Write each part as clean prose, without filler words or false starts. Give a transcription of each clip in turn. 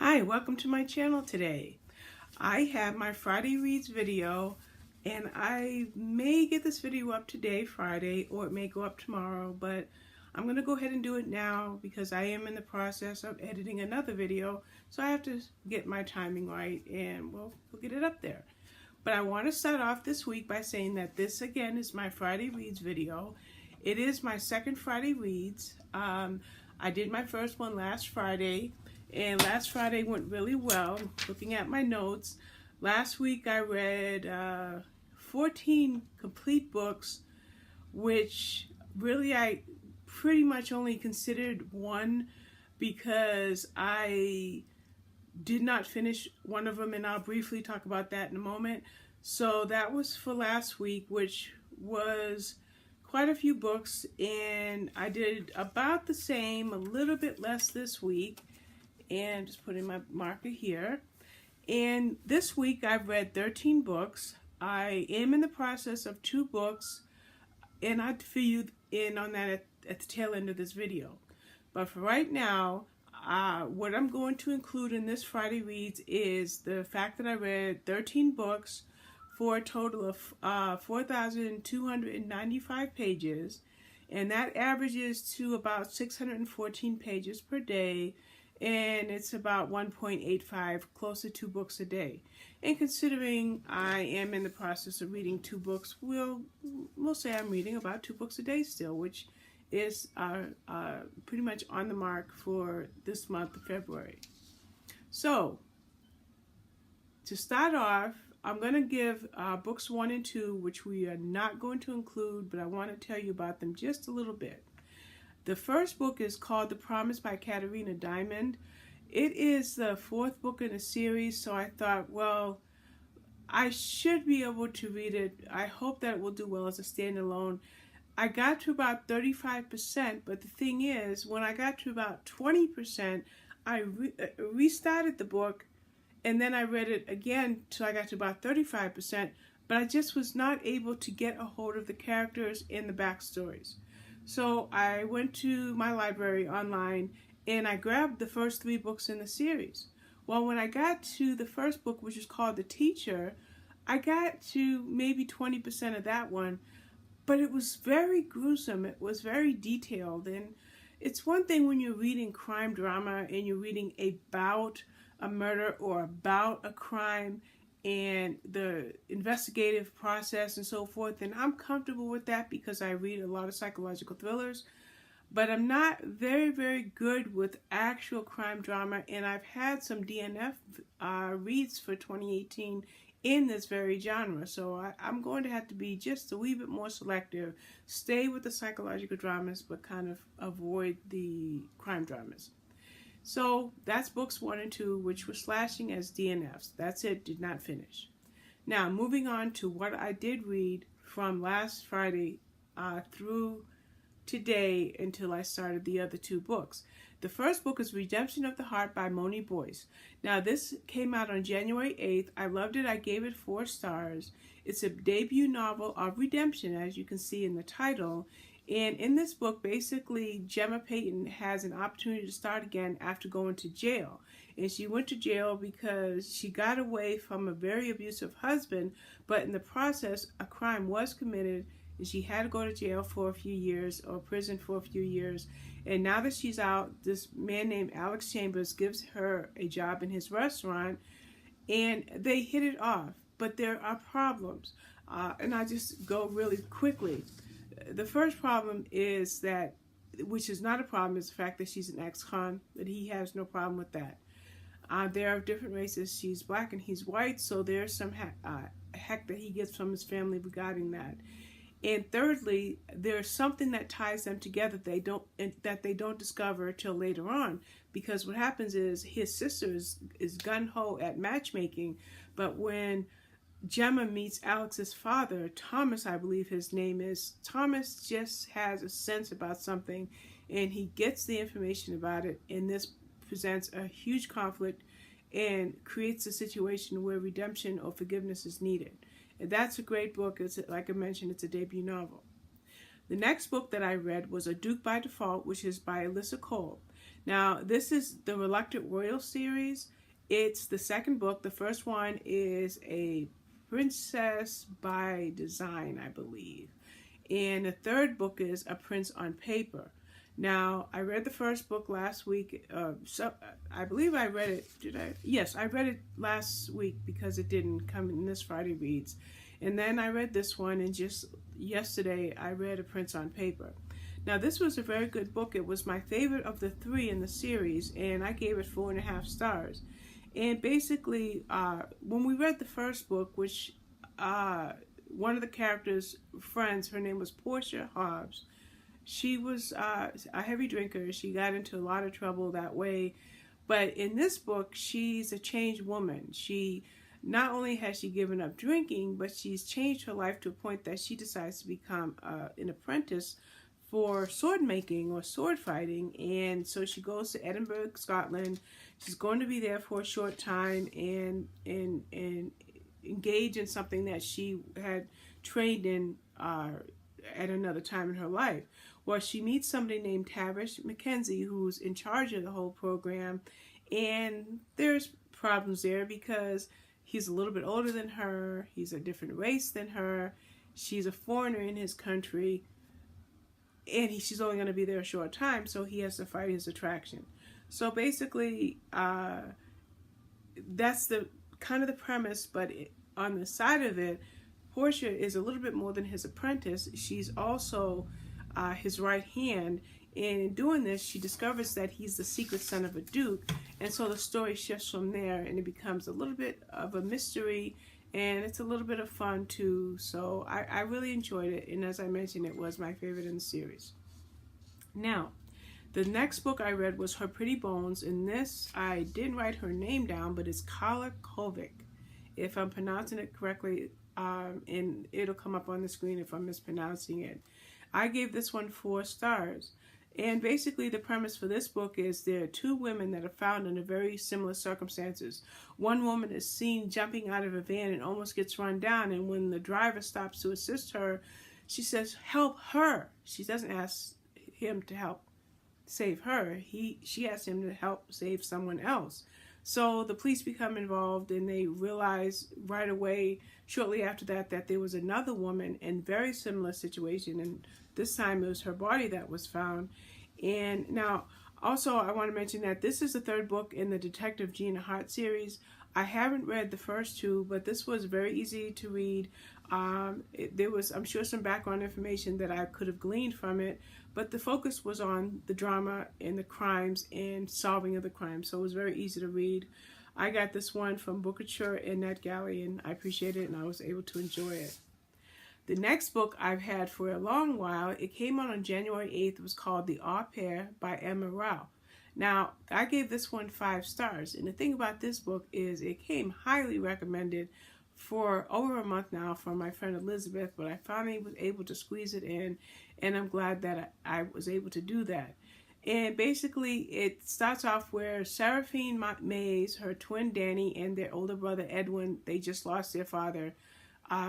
Hi, welcome to my channel today. I have my Friday Reads video, and I may get this video up today, Friday, or it may go up tomorrow, but I'm going to go ahead and do it now because I am in the process of editing another video, so I have to get my timing right, and we'll get it up there. But I want to start off this week by saying that this, again, is my Friday Reads video. It is my second Friday Reads. I did my first one last Friday, and last Friday went really well. Looking at my notes, last week I read 14 complete books, which really I pretty much only considered one because I did not finish one of them, and I'll briefly talk about that in a moment. So that was for last week, which was quite a few books, and I did about the same, a little bit less this week. And just putting my marker here. And this week I've read 13 books. I am in the process of 2 books, and I'd fill you in on that at the tail end of this video. But for right now, what I'm going to include in this Friday Reads is the fact that I read 13 books for a total of 4,295 pages, and that averages to about 614 pages per day. And it's about 1.85, close to 2 books a day. And considering I am in the process of reading 2 books, we'll say I'm reading about 2 books a day still, which is pretty much on the mark for this month of February. So, to start off, I'm going to give books 1 and 2, which we are not going to include, but I want to tell you about them just a little bit. The first book is called The Promise by Katarina Diamond. It is the 4th book in a series, so I thought, well, I should be able to read it. I hope that it will do well as a standalone. I got to about 35%, but the thing is, when I got to about 20%, I restarted the book, and then I read it again till I got to about 35%, but I just was not able to get a hold of the characters and the backstories. So I went to my library online and I grabbed the first 3 books in the series. Well, when I got to the first book, which is called The Teacher, I got to maybe 20% of that one, but it was very gruesome. It was very detailed, and it's one thing when you're reading crime drama and you're reading about a murder or about a crime and the investigative process and so forth, and I'm comfortable with that because I read a lot of psychological thrillers, but I'm not very good with actual crime drama, and I've had some DNF reads for 2018 in this very genre, so I'm going to have to be just a wee bit more selective, stay with the psychological dramas, but kind of avoid the crime dramas. So that's books 1 and 2, which were slashing as DNFs. That's it, did not finish. Now, moving on to what I did read from last Friday through today until I started the other 2 books. The first book is Redemption of the Heart by Moni, Boyce. Now, this came out on January 8th. I loved it. I gave it 4 stars. It's a debut novel of redemption, as you can see in the title. And in this book, basically, Gemma Payton has an opportunity to start again after going to jail. And she went to jail because she got away from a very abusive husband, but in the process, a crime was committed, and she had to go to jail for a few years, or prison for a few years. And now that she's out, this man named Alex Chambers gives her a job in his restaurant, and they hit it off. But there are problems, and I'll just go really quickly. The first problem is that, which is not a problem, is the fact that she's an ex-con, that he has no problem with that. There are different races. She's black and he's white, so there's some heck that he gets from his family regarding that. And thirdly, there's something that ties them together that they don't discover till later on, because what happens is his sister is gung-ho at matchmaking, but when Gemma meets Alex's father, Thomas, I believe his name is, Thomas just has a sense about something, and he gets the information about it, and this presents a huge conflict and creates a situation where redemption or forgiveness is needed. And that's a great book. It's, like I mentioned, it's a debut novel. The next book that I read was A Duke by Default, which is by Alyssa. Now, this is the Reluctant Royal series. It's the second book. The first one is a Princess by Design, I believe. And the third book is A Prince on Paper. Now, I read the first book last week. So I believe I read it. Did I? Yes, I read it last week because it didn't come in this Friday Reads. And then I read this one, and just yesterday I read A Prince on Paper. Now, this was a very good book. It was my favorite of the three in the series, and I gave it 4.5 stars. And basically, when we read the first book, which one of the characters' friends, her name was Portia Hobbs. She was a heavy drinker. She got into a lot of trouble that way. But in this book, she's a changed woman. She not only has she given up drinking, but she's changed her life to a point that she decides to become an apprentice for sword making or sword fighting. And so she goes to Edinburgh, Scotland. She's going to be there for a short time and engage in something that she had trained in at another time in her life. Well, she meets somebody named Tavish Mackenzie, who's in charge of the whole program, and there's problems there because he's a little bit older than her, he's a different race than her, she's a foreigner in his country, and she's only going to be there a short time, so he has to fight his attraction. So basically, that's the kind of the premise, but on the side of it, Portia is a little bit more than his apprentice. She's also his right hand, and in doing this, she discovers that he's the secret son of a duke, and so the story shifts from there, and it becomes a little bit of a mystery, and it's a little bit of fun too. So I really enjoyed it, and as I mentioned, it was my favorite in the series. Now, the next book I read was Her Pretty Bones, and this, I didn't write her name down, but it's Carla Kovach, if I'm pronouncing it correctly, and it'll come up on the screen if I'm mispronouncing it. I gave this one 4 stars. And basically the premise for this book is there are 2 women that are found in very similar circumstances. One woman is seen jumping out of a van and almost gets run down, and when the driver stops to assist her, she says, "Help her." She doesn't ask him to help save her. She asks him to help save someone else. So the police become involved, and they realize right away, shortly after that, that there was another woman in very similar situation, and this time it was her body that was found. And now, also, I want to mention that this is the 3rd book in the Detective Gina Hart series. I haven't read the first 2, but this was very easy to read. There was, I'm sure, some background information that I could have gleaned from it, but the focus was on the drama and the crimes and solving of the crimes, so it was very easy to read. I got this one from Bookouture and NetGalley, and I appreciate it, and I was able to enjoy it. The next book I've had for a long while, it came out on January 8th, it was called The Au Pair by Emma Rous. Now, I gave this one 5 stars, and the thing about this book is it came highly recommended for over a month now from my friend Elizabeth, but I finally was able to squeeze it in, and I'm glad that I was able to do that. And basically, it starts off where Seraphine Mays, her twin Danny, and their older brother Edwin, they just lost their father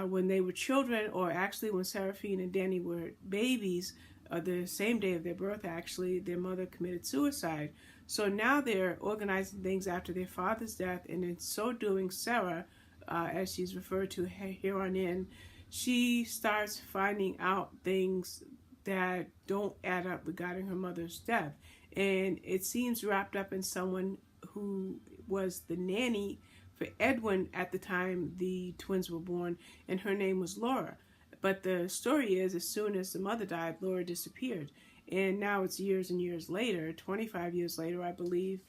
when they were children, or actually when Seraphine and Danny were babies, the same day of their birth, actually, their mother committed suicide. So now they're organizing things after their father's death, and in so doing, Sarah, as she's referred to here on in, she starts finding out things that don't add up regarding her mother's death. And it seems wrapped up in someone who was the nanny for Edwin at the time the twins were born, and her name was Laura. But the story is, as soon as the mother died, Laura disappeared. And now it's years and years later, 25 years later, I believe,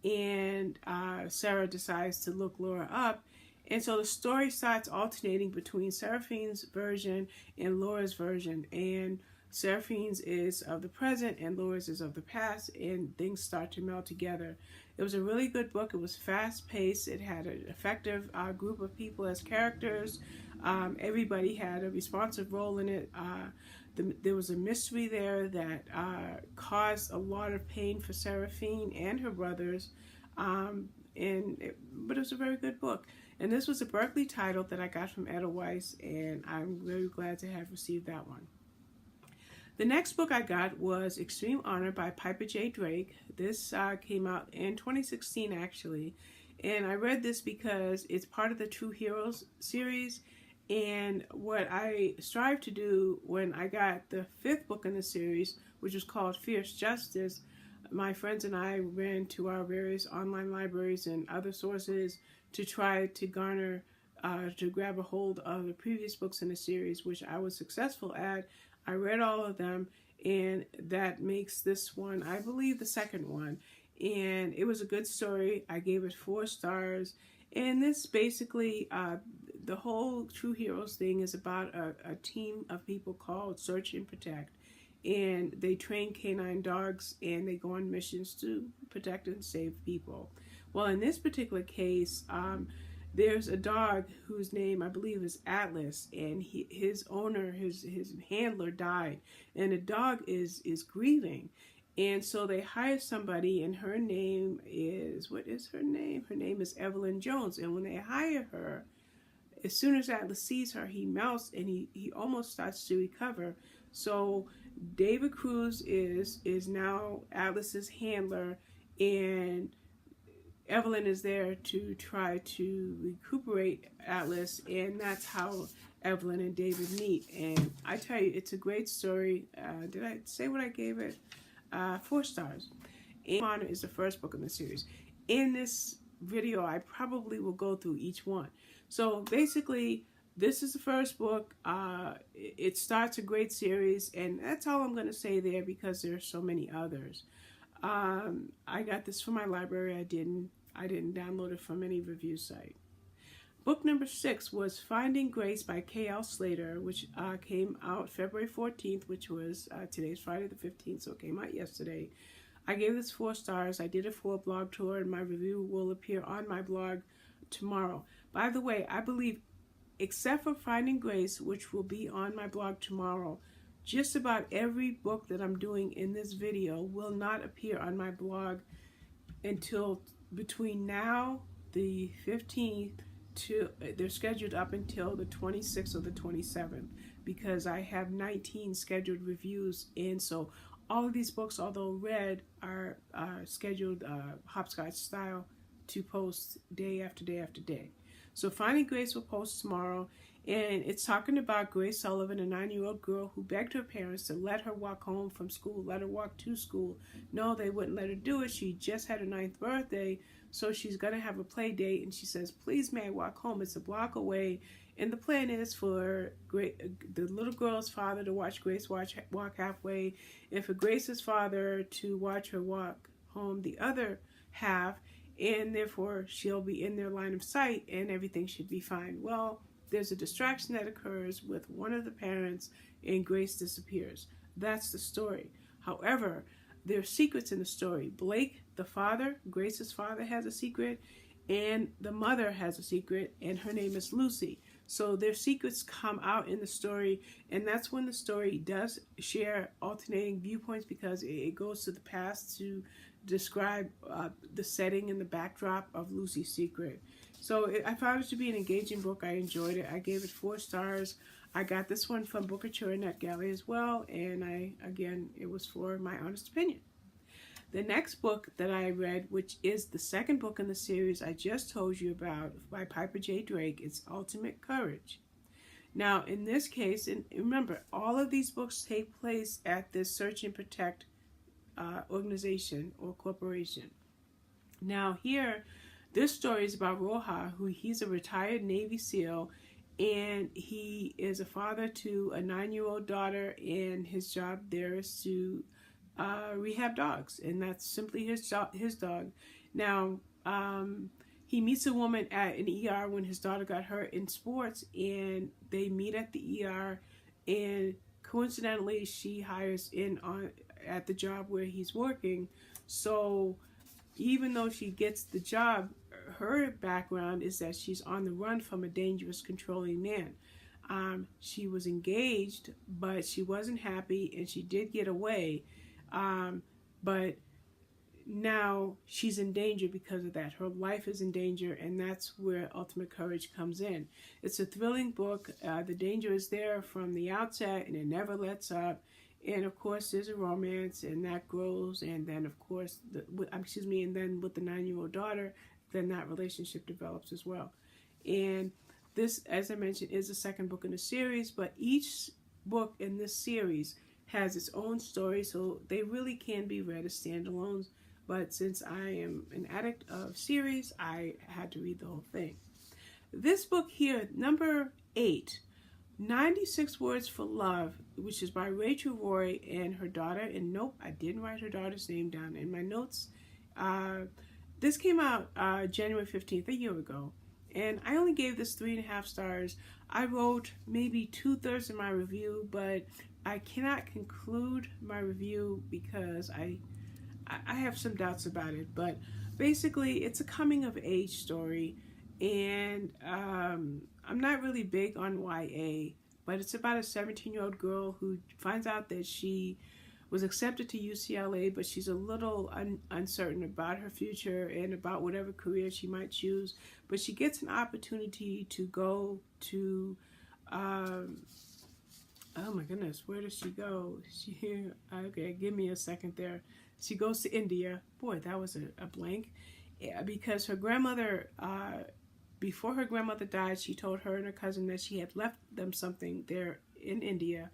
and Sarah decides to look Laura up. And so the story starts alternating between Seraphine's version and Laura's version. And Seraphine's is of the present and Laura's is of the past, and things start to meld together. It was a really good book. It was fast-paced. It had an effective group of people as characters. Everybody had a responsive role in it. There was a mystery there that caused a lot of pain for Seraphine and her brothers, but it was a very good book. And this was a Berkeley title that I got from Edelweiss, and I'm very glad to have received that one. The next book I got was Extreme Honor by Piper J. Drake. This came out in 2016 actually, and I read this because it's part of the True Heroes series. And what I strive to do when I got the 5th book in the series, which was called Fierce Justice, my friends and I ran to our various online libraries and other sources to try to garner, to grab a hold of the previous books in the series, which I was successful at. I read all of them, and that makes this one, I believe, the 2nd one. And it was a good story. I gave it 4 stars. And this basically, the whole True Heroes thing is about a team of people called Search and Protect. And they train canine dogs, and they go on missions to protect and save people. Well, in this particular case, there's a dog whose name I believe is Atlas, and his owner, his handler died, and the dog is grieving. And so they hire somebody, and her name is, what is her name? Her name is Evelyn Jones. And when they hire her, as soon as Atlas sees her, he melts, and he almost starts to recover. So David Cruz is now Atlas's handler, and Evelyn is there to try to recuperate Atlas, and that's how Evelyn and David meet. And I tell you, it's a great story. Did I say what I gave it? 4 stars. And Honor is the 1st book in the series. In this video, I probably will go through each one. So basically, this is the 1st book. It starts a great series, and that's all I'm going to say there because there are so many others. I got this from my library. I didn't download it from any review site. Book number 6 was Finding Grace by K.L. Slater, which came out February 14th, which was today's Friday the 15th, so it came out yesterday. I gave this 4 stars. I did it for a blog tour, and my review will appear on my blog tomorrow. By the way, I believe, except for Finding Grace, which will be on my blog tomorrow, just about every book that I'm doing in this video will not appear on my blog until between now, the 15th, they're scheduled up until the 26th or the 27th, because I have 19 scheduled reviews, and so all of these books, although read, are scheduled hopscotch style to post day after day after day. So Finding Grace will post tomorrow, and it's talking about Grace Sullivan, a 9-year-old girl who begged her parents to let her walk home from school, let her walk to school. No, they wouldn't let her do it. She just had her 9th birthday, so she's going to have a play date, and she says, please may I walk home? It's a block away, and the plan is for the little girl's father to watch Grace walk halfway, and for Grace's father to watch her walk home the other half, and therefore she'll be in their line of sight, and everything should be fine. Well, there's a distraction that occurs with one of the parents, and Grace disappears. That's the story. However, there are secrets in the story. Blake, the father, Grace's father, has a secret, and the mother has a secret, and her name is Lucy. So their secrets come out in the story, and that's when the story does share alternating viewpoints, because it goes to the past to describe the setting and the backdrop of Lucy's secret. So I found it to be an engaging book. I enjoyed it. I gave it 4 stars. I got this one from Booker and NetGalley as well, and again, it was for my honest opinion. The next book that I read, which is the 2nd book in the series I just told you about by Piper J. Drake, is Ultimate Courage. Now, in this case, and remember, all of these books take place at this Search and Protect organization or corporation. Now here, this story is about Roja, he's a retired Navy SEAL, and he is a father to a 9-year-old daughter, and his job there is to rehab dogs, and that's simply his dog. Now, he meets a woman at an ER when his daughter got hurt in sports, and they meet at the ER, and coincidentally, she hires in at the job where he's working. So even though she gets the job, her background is that she's on the run from a dangerous, controlling man. She was engaged, but she wasn't happy, and she did get away. But now she's in danger because of that. Her life is in danger, and that's where Ultimate Courage comes in. It's a thrilling book. The danger is there from the outset, and it never lets up. And of course, there's a romance, and that grows. And then, of course, and then with the 9-year-old daughter, then that relationship develops as well. And this, as I mentioned, is the second book in the series. But each book in this series has its own story, so they really can be read as standalones. But since I am an addict of series, I had to read the whole thing. This book here, number 8. 96 Words for Love, which is by Rachel Roy and her daughter. And nope, I didn't write her daughter's name down in my notes. This came out January 15th, a year ago. And I only gave this 3.5 stars. I wrote maybe 2/3 of my review, but I cannot conclude my review because I have some doubts about it. But basically, it's a coming of age story. And I'm not really big on YA, but it's about a 17-year-old girl who finds out that she was accepted to UCLA, but she's a little uncertain about her future and about whatever career she might choose. But she gets an opportunity to go to, oh my goodness, where does she go? Okay, give me a second there. She goes to India. Boy, that was a blank. Yeah, because her grandmother, before her grandmother died, she told her and her cousin that she had left them something there in India,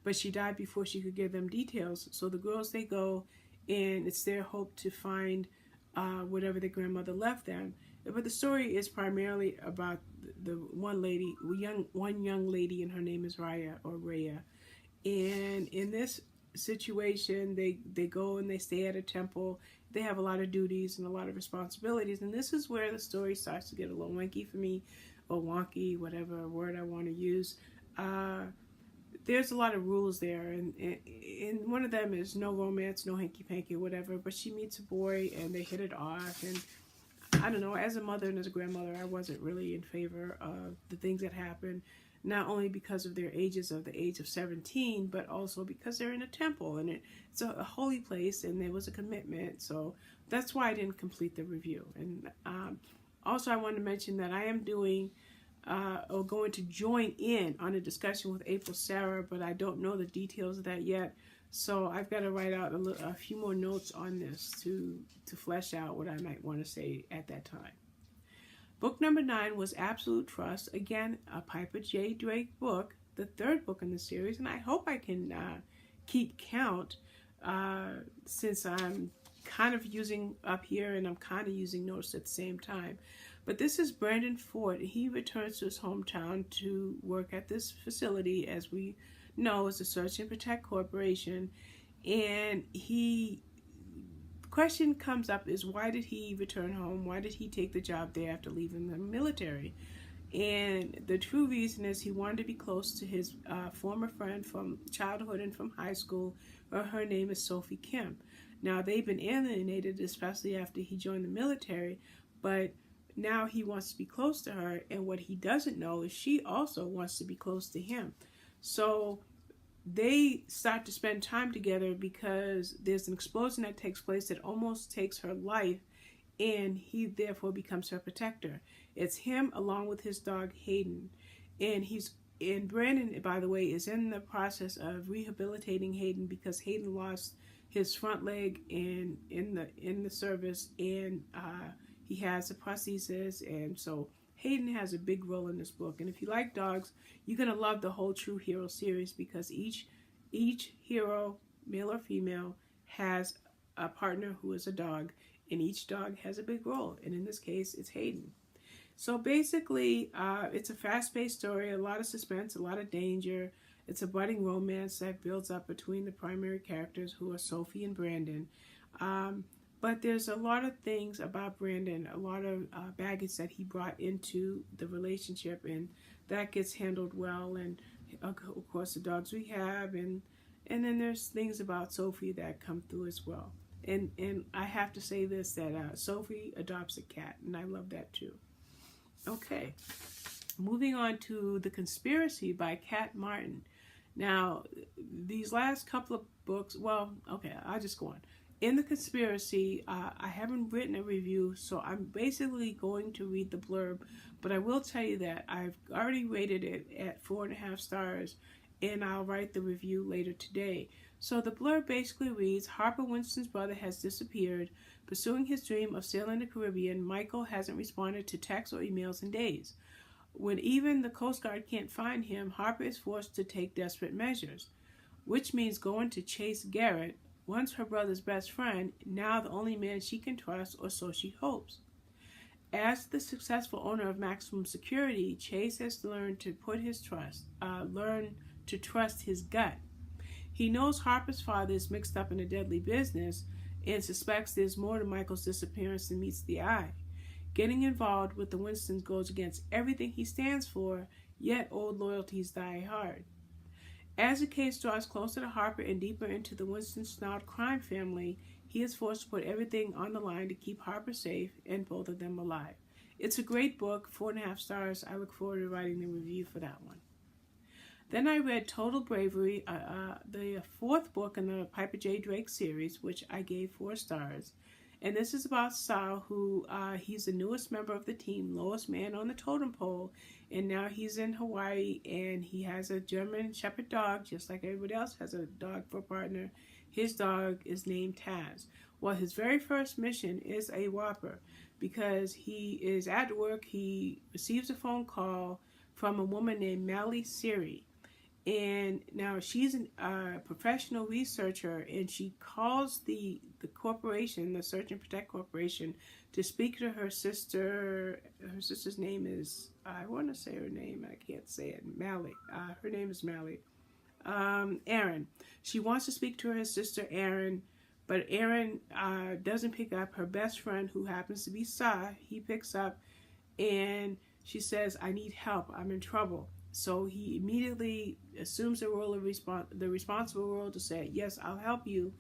but she died before she could give them details. So the girls, they go, and it's their hope to find whatever their grandmother left them. But the story is primarily about the one young lady, and her name is Raya. And in this situation, they go and they stay at a temple. They have a lot of duties and a lot of responsibilities, and this is where the story starts to get a little wanky for me, or wonky, whatever word I want to use. There's a lot of rules there, and one of them is no romance, no hanky-panky, whatever, but she meets a boy, and they hit it off, and I don't know, as a mother and as a grandmother, I wasn't really in favor of the things that happened, not only because of their ages of the age of 17, but also because they're in a temple, and it's a holy place, and there was a commitment. So that's why I didn't complete the review. And also I wanted to mention that I am doing or going to join in on a discussion with April Sarah, but I don't know the details of that yet. So I've got to write out a few more notes on this to flesh out what I might want to say at that time. Book number 9 was Absolute Trust. Again, a Piper J. Drake book, the 3rd book in the series, and I hope I can keep count since I'm kind of using up here and I'm kind of using notes at the same time. But this is Brandon Ford. He returns to his hometown to work at this facility, as we know, is the Search and Protect Corporation, and question comes up is, why did he return home? Why did he take the job there after leaving the military? And the true reason is he wanted to be close to his former friend from childhood and from high school. Her name is Sophie Kim. Now, they've been alienated, especially after he joined the military, but now he wants to be close to her, and what he doesn't know is she also wants to be close to him. So they start to spend time together because there's an explosion that takes place that almost takes her life, and he therefore becomes her protector. It's him along with his dog Hayden, and Brandon, by the way, is in the process of rehabilitating Hayden because Hayden lost his front leg in the service, and he has a prosthesis, and so Hayden has a big role in this book. And if you like dogs, you're going to love the whole True Hero series because each hero, male or female, has a partner who is a dog, and each dog has a big role. And in this case, it's Hayden. So basically, it's a fast-paced story, a lot of suspense, a lot of danger. It's a budding romance that builds up between the primary characters, who are Sophie and Brandon. But there's a lot of things about Brandon, a lot of baggage that he brought into the relationship, and that gets handled well. And of course, the dogs we have, and then there's things about Sophie that come through as well. And I have to say this, that Sophie adopts a cat, and I love that too. Okay, moving on to The Conspiracy by Kat Martin. Now, these last couple of books, well, okay, I'll just go on. In The Conspiracy, I haven't written a review, so I'm basically going to read the blurb, but I will tell you that I've already rated it at 4.5 stars, and I'll write the review later today. So the blurb basically reads, Harper Winston's brother has disappeared. Pursuing his dream of sailing the Caribbean, Michael hasn't responded to texts or emails in days. When even the Coast Guard can't find him, Harper is forced to take desperate measures, which means going to chase Garrett, once her brother's best friend, now the only man she can trust, or so she hopes. As the successful owner of Maximum Security, Chase has learned to trust his gut. He knows Harper's father is mixed up in a deadly business and suspects there's more to Michael's disappearance than meets the eye. Getting involved with the Winstons goes against everything he stands for, yet old loyalties die hard. As the case draws closer to Harper and deeper into the Winston-snarled crime family, he is forced to put everything on the line to keep Harper safe and both of them alive. It's a great book, 4.5 stars. I look forward to writing the review for that one. Then I read Total Bravery, the fourth book in the Piper J. Drake series, which I gave 4 stars. And this is about Sal, who he's the newest member of the team, lowest man on the totem pole, and now he's in Hawaii, and he has a German Shepherd dog, just like everybody else has a dog for a partner. His dog is named Taz. Well, his very first mission is a whopper, because he is at work. He receives a phone call from a woman named Mally Siri. And now she's a professional researcher, and she calls the corporation, the Search and Protect Corporation, to speak to her sister. Her sister's name is, I want to say her name, I can't say it, Mally. Her name is Mally. Erin. She wants to speak to her sister, Erin, but Erin doesn't pick up. Her best friend, who happens to be Sa, he picks up, and she says, I need help, I'm in trouble. So he immediately assumes the role of the responsible role to say, yes, I'll help you.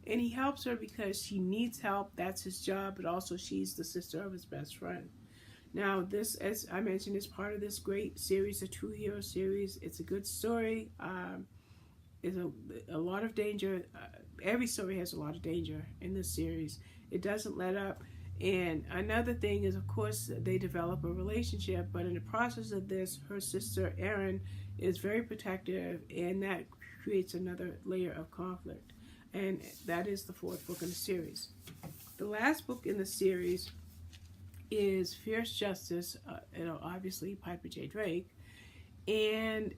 And he helps her because she needs help. That's his job. But also she's the sister of his best friend. Now, this, as I mentioned, is part of this great series, the True Hero series. It's a good story. It's a lot of danger. Every story has a lot of danger in this series. It doesn't let up. And another thing is, of course, they develop a relationship, but in the process of this, her sister Erin is very protective, and that creates another layer of conflict. And that is the 4th book in the series. The last book in the series is Fierce Justice, obviously Piper J. Drake. And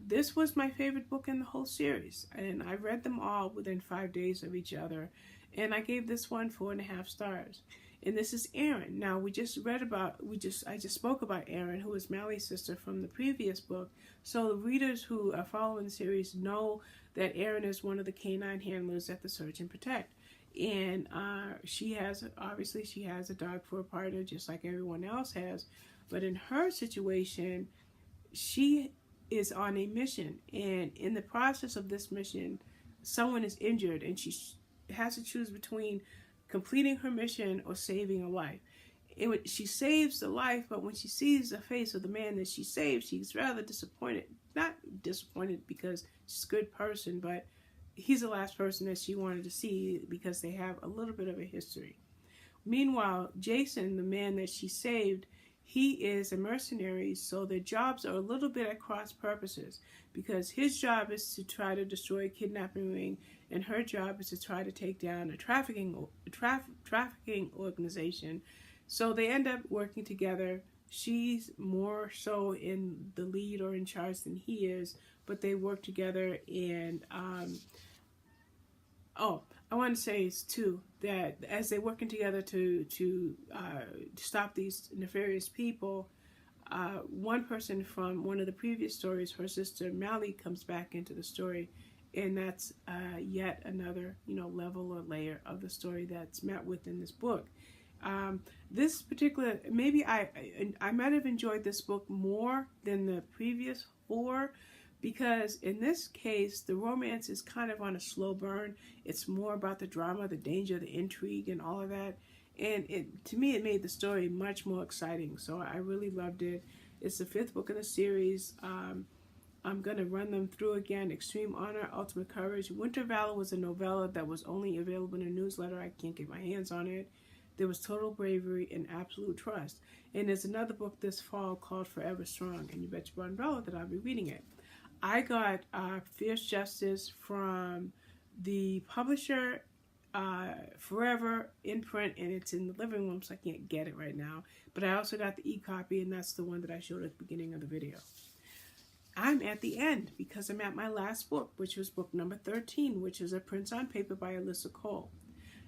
this was my favorite book in the whole series. And I read them all within 5 days of each other. And I gave this one 4.5 stars. And this is Erin. Now, I just spoke about Erin, who is Mally's sister from the previous book. So the readers who are following the series know that Erin is one of the canine handlers at the Search and Protect. And she has a dog for a partner, just like everyone else has. But in her situation, she is on a mission. And in the process of this mission, someone is injured, and she has to choose between completing her mission or saving a life. She saves the life, but when she sees the face of the man that she saved, she's rather disappointed. Not disappointed because she's a good person, but he's the last person that she wanted to see because they have a little bit of a history. Meanwhile, Jason, the man that she saved, he is a mercenary, so their jobs are a little bit at cross purposes, because his job is to try to destroy a kidnapping ring, and her job is to try to take down a trafficking organization. So they end up working together. She's more so in the lead or in charge than he is, but they work together. And I want to say too that as they're working together to stop these nefarious people, one person from one of the previous stories, her sister Mally, comes back into the story, and that's yet another level or layer of the story that's met with in this book. This particular, maybe I might have enjoyed this book more than the previous 4, because in this case the romance is kind of on a slow burn. It's more about the drama, the danger, the intrigue, and all of that. And to me, it made the story much more exciting. So I really loved it. It's the 5th book in the series. I'm going to run them through again. Extreme Honor, Ultimate Courage. Winter Valor was a novella that was only available in a newsletter. I can't get my hands on it. There was Total Bravery and Absolute Trust. And there's another book this fall called Forever Strong. And you bet your bottom dollar that I'll be reading it. I got Fierce Justice from the publisher, forever in print, and it's in the living room, so I can't get it right now. But I also got the e-copy, and that's the one that I showed at the beginning of the video. I'm at the end because I'm at my last book, which was book number 13, which is A Prince on Paper by Alyssa Cole.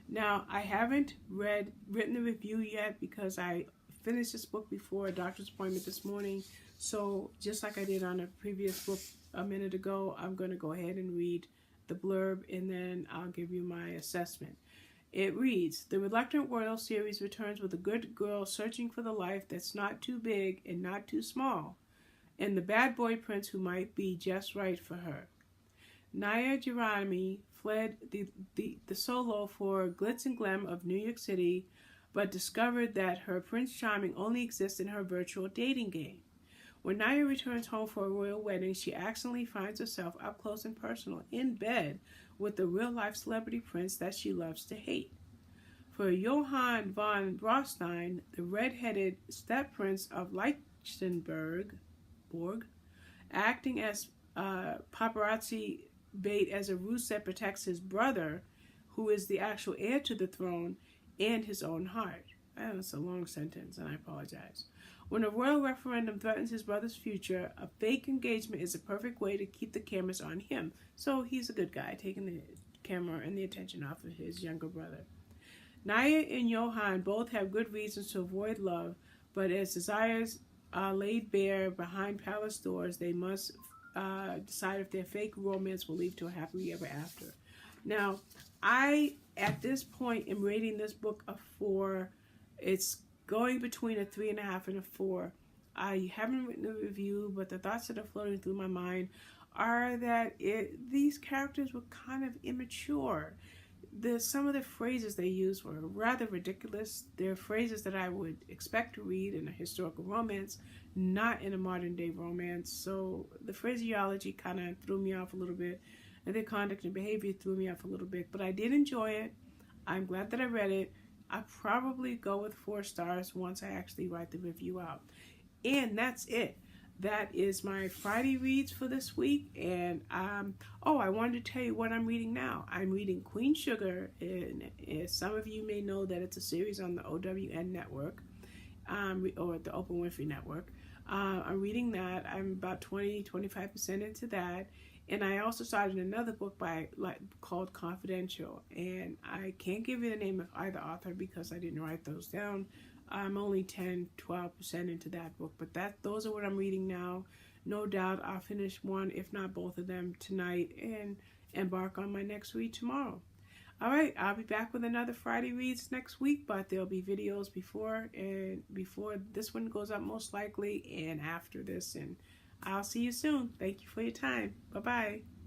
Now, I haven't written the review yet because I finished this book before a doctor's appointment this morning. So just like I did on a previous book a minute ago, I'm going to go ahead and read the blurb, and then I'll give you my assessment. It reads, "The Reluctant Royal series returns with a good girl searching for the life that's not too big and not too small, and the bad boy prince who might be just right for her. Naya Jerami fled the solo for glitz and glam of New York City, but discovered that her Prince Charming only exists in her virtual dating game. When Naya returns home for a royal wedding, she accidentally finds herself up close and personal in bed with the real-life celebrity prince that she loves to hate. For Johann von Brostein, the red-headed step-prince of Lichtenberg, acting as paparazzi bait as a ruse that protects his brother, who is the actual heir to the throne, and his own heart." That's a long sentence, and I apologize. "When a royal referendum threatens his brother's future, a fake engagement is a perfect way to keep the cameras on him." So he's a good guy, taking the camera and the attention off of his younger brother. "Naya and Johann both have good reasons to avoid love, but as desires are laid bare behind palace doors, they must decide if their fake romance will lead to a happily ever after." Now, I, at this point, am rating this book a 4. It's going between a 3.5 and a 4. I haven't written a review, but the thoughts that are floating through my mind are that these characters were kind of immature. Some of the phrases they used were rather ridiculous. They're phrases that I would expect to read in a historical romance, not in a modern day romance. So the phraseology kind of threw me off a little bit, and their conduct and behavior threw me off a little bit. But I did enjoy it. I'm glad that I read it. I'll probably go with 4 stars once I actually write the review out. And that's it. That is my Friday reads for this week. And I wanted to tell you what I'm reading now. I'm reading Queen Sugar, and some of you may know that it's a series on the OWN network, or the Oprah Winfrey Network. I'm reading that. I'm about 20-25% into that. And I also started another book called Confidential. And I can't give you the name of either author because I didn't write those down. I'm only 10-12% into that book. But those are what I'm reading now. No doubt I'll finish one, if not both of them, tonight and embark on my next read tomorrow. All right, I'll be back with another Friday Reads next week, but there'll be videos before this one goes up most likely, and after this. And I'll see you soon. Thank you for your time. Bye-bye.